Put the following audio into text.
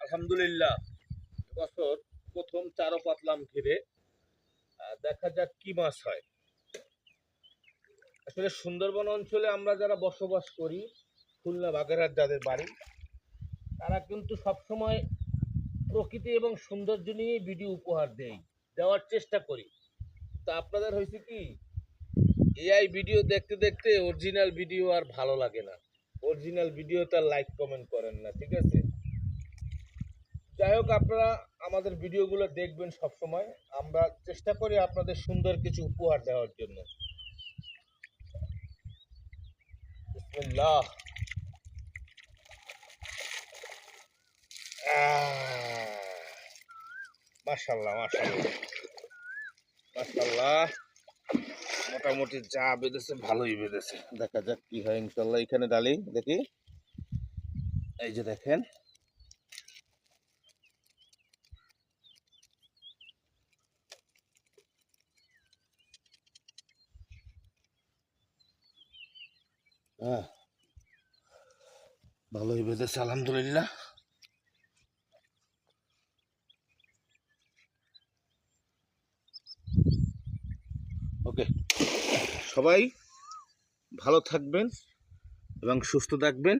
আলহামদুলিল্লাহ এবছর প্রথম চারও পাতলাম ঘিরে দেখা যাক কি মাছ হয়। আসলে সুন্দরবন অঞ্চলে আমরা যারা বসবাস করি, খুলনা বাগেরহাট যাদের বাড়ি, তারা কিন্তু সবসময় প্রকৃতি এবং সৌন্দর্য নিয়ে ভিডিও উপহার দেওয়ার চেষ্টা করি। তা আপনাদের হয়েছে কি, এআই ভিডিও দেখতে দেখতে অরিজিনাল ভিডিও আর ভালো লাগে না। অরিজিনাল ভিডিও তার লাইক কমেন্ট করেন না, ঠিক আছে? যাই হোক, আপনারা আমাদের ভিডিওগুলো দেখবেন সব সময়। আমরা চেষ্টা করি আপনাদের সুন্দর কিছু উপহার দেওয়ার জন্য। বিসমিল্লাহ। মাশাআল্লাহ মাশাআল্লাহ মাশাআল্লাহ, মোটামুটি যা বেঁধেছে ভালোই বেঁধেছে। দেখা যাক কি হয় ইনশাল্লাহ। এখানে ডালি দেখি, এই যে দেখেন, হ্যাঁ ভালোই বেঁধেছে আলহামদুলিল্লাহ। ওকে, সবাই ভালো থাকবেন এবং সুস্থ থাকবেন।